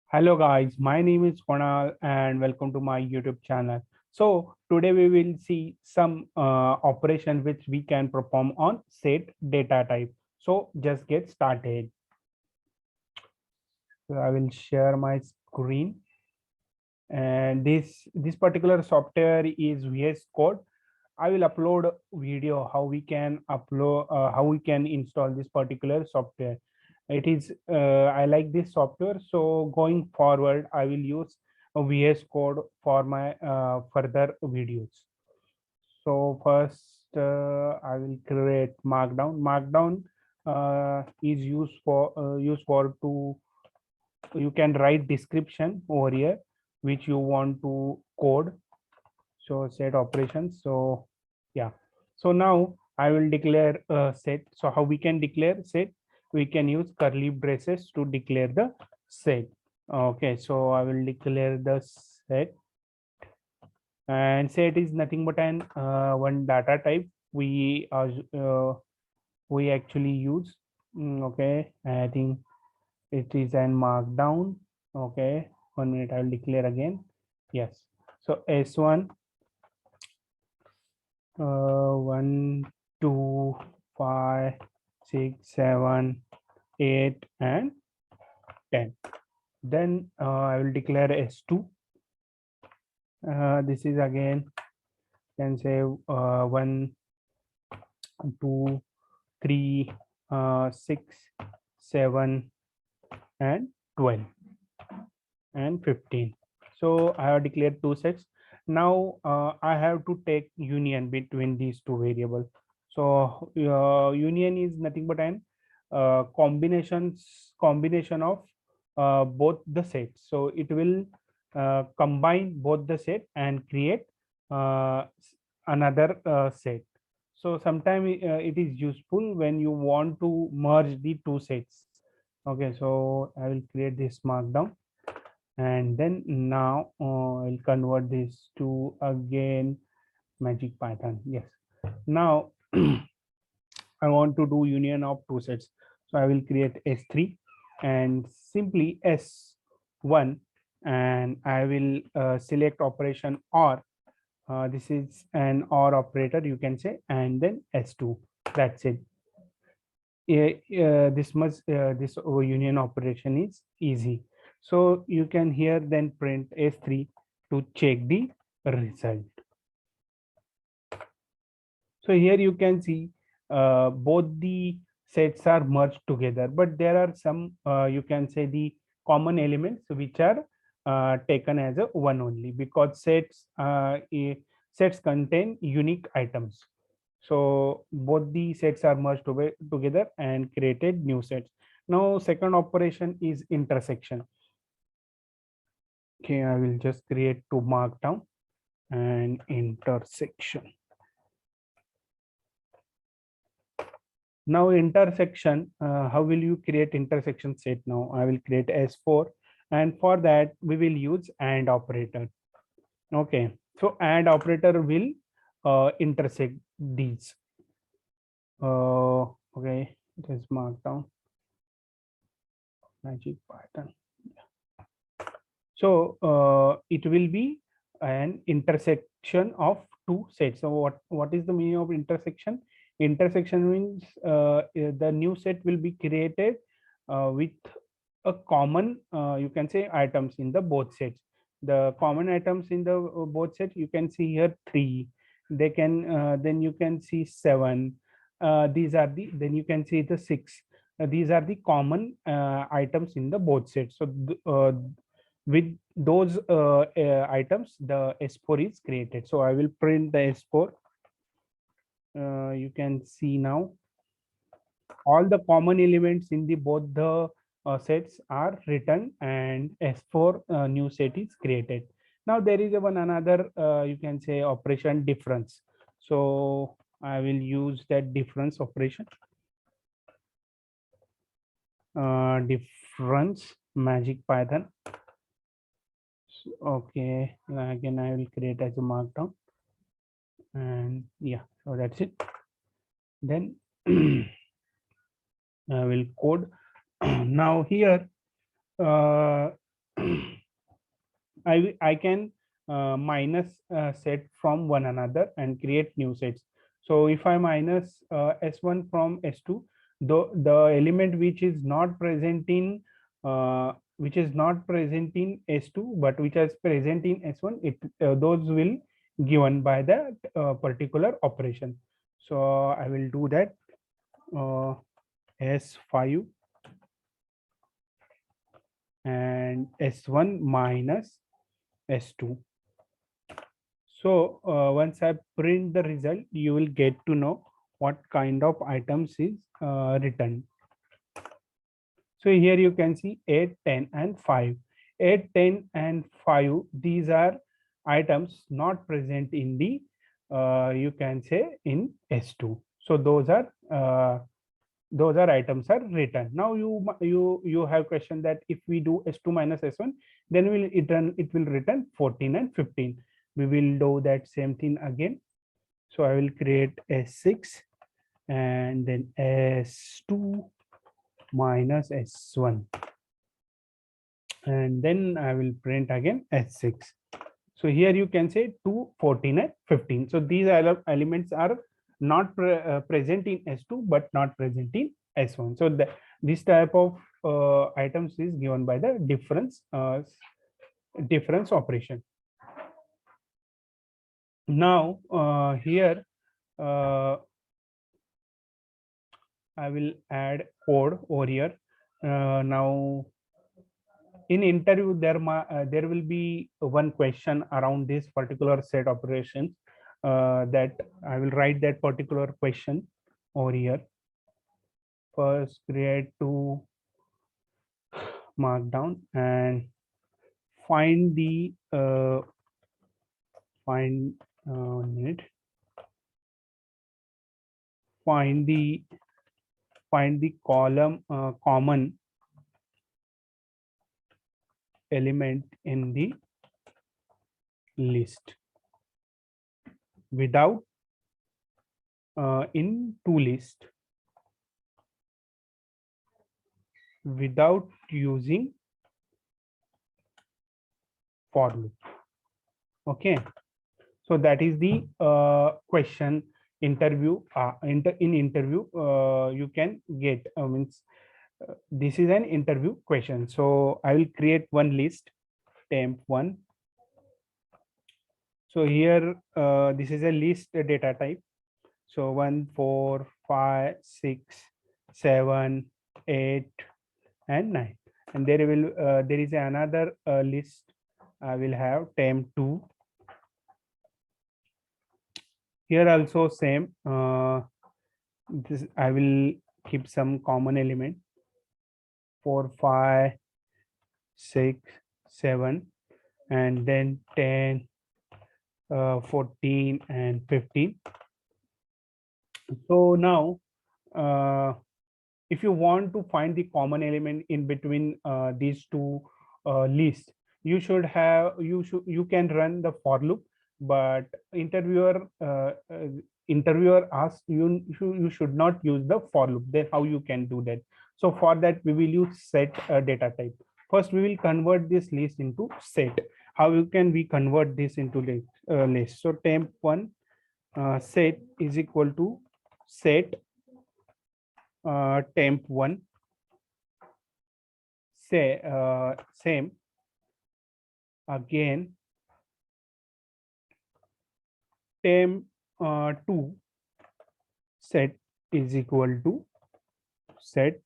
Hello guys, my name is Kunal and welcome to my YouTube channel. So today we will see some operation which we can perform on set data type. So just get started. So I will share my screen, and this particular software is VS Code. I will upload video how we can upload how we can install this particular software. It is I like this software, so going forward I will use a VS Code for my further videos. So first I will create Markdown. Markdown is used for to you can write description over here which you want to code. So set operations. So yeah, so now I will declare set. So how we can declare set? We can use curly braces to declare the set. Okay, so I will declare the set, and set is nothing but an one data type we actually use. Okay, I think it is an markdown. Okay, 1 minute, I will declare again. Yes, so s1 1 2 5 6 7 8 and 10. Then I will declare s2. This is again can say 1 2 3 6 7 and 12 and 15. So I have declared two sets. Now I have to take union between these two variables. So union is nothing but an combination of both the sets. So it will combine both the set and create another set. So sometimes it is useful when you want to merge the two sets. Okay, so I will create this markdown, and then now I'll convert this to again Magic Python. Yes, now I want to do union of two sets, so I will create s3 and simply s1, and I will select operation or. This is an or operator, you can say, and then s2. That's it. This union operation is easy. So you can here then print s3 to check the result. So here you can see both the sets are merged together, but there are some you can say the common elements which are taken as a one only, because sets contain unique items. So both the sets are merged together and created new sets. Now second operation is intersection. Okay, I will just create two markdown and intersection. Now intersection, how will you create intersection set? Now I will create s4, and for that we will use AND operator. Okay, so AND operator will intersect these. Okay, it is marked down. Magic Python. So it will be an intersection of two sets. So what is the meaning of intersection? Intersection means the new set will be created with a common you can say items in the both sets. The common items in the both sets, you can see here 3. They can then you can see 7. These are the, then you can see the 6. These are the common items in the both sets. So with those items, the s4 is created. So I will print the s4. You can see now all the common elements in the both the sets are written, and s4 new set is created. Now there is one another you can say operation difference. So I will use that difference operation. Difference Magic Python. Okay, again I will create as a markdown, and yeah, so that's it. Then I will code. Now here I can minus set from one another and create new sets. So if I minus S1 from S2, the element which is not present in S2 but which is present in S1, those will given by the particular operation. So I will do that. S5 and S1 minus S2. So once I print the result, you will get to know what kind of items is written. So here you can see 8, 10 and 5. 8, 10 and 5, these are items not present in the, you can say in S2. So those are items are written. Now you have question that if we do S2 minus S1, then it will return 14 and 15. We will do that same thing again. So I will create S6 and then S2 minus S1, and then I will print again S6. So here you can say 2, 14 and 15. So these elements are not present in S2 but not present in S1. So this type of items is given by the difference operation. Now here I will add code over here. Now in interview there will be one question around this particular set operations, that I will write that particular question over here. First create to markdown and find the find the column common element in the list without in to list without using for loop. Okay, so that is the question interview. In interview you can get means this is an interview question. So I will create one list, temp1. So here this is a list data type. So 1, 4, 5, 6, 7, 8 and 9, and there is another list. I will have temp2. Here also same. This I will keep some common element, 4, 5, 6, 7, and then 10, 14 and 15. So now if you want to find the common element in between these two lists, you can run the for loop, but interviewer asks you should not use the for loop. Then how you can do that? So for that we will use set data type. First we will convert this list into set. How can we convert this into list? So temp1 set is equal to set temp1, say same again, temp2 set is equal to set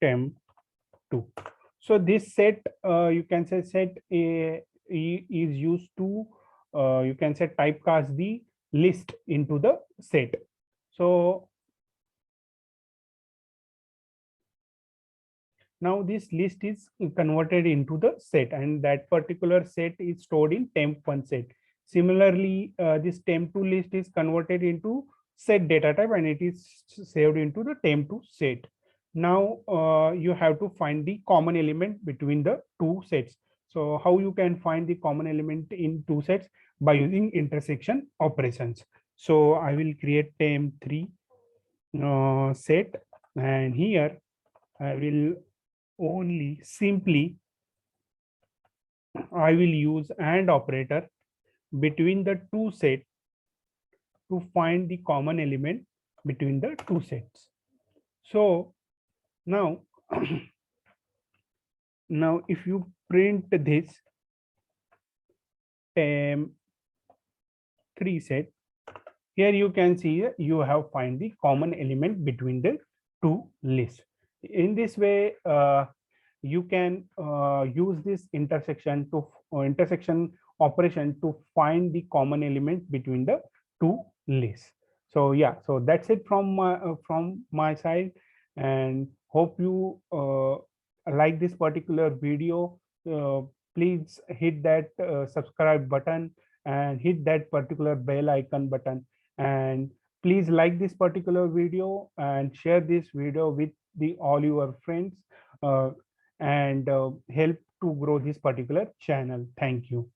temp2. So this set you can say set is used to you can say typecast the list into the set. So now this list is converted into the set, and that particular set is stored in temp1 set. Similarly, this temp2 list is converted into set data type and it is saved into the temp2 set. Now you have to find the common element between the two sets. So how you can find the common element in two sets? By using intersection operations. So I will create temp3 set, and here I will only simply I will use AND operator between the two sets to find the common element between the two sets. So now, now if you print this 3 set, here you can see you have find the common element between the two lists. In this way, you can use this intersection operation to find the common element between the two lists. So yeah, so that's it from my side, and hope you like this particular video. uh, please hit that subscribe button and hit that particular bell icon button, and please like this particular video and share this video with the all your friends, and help to grow this particular channel. Thank you.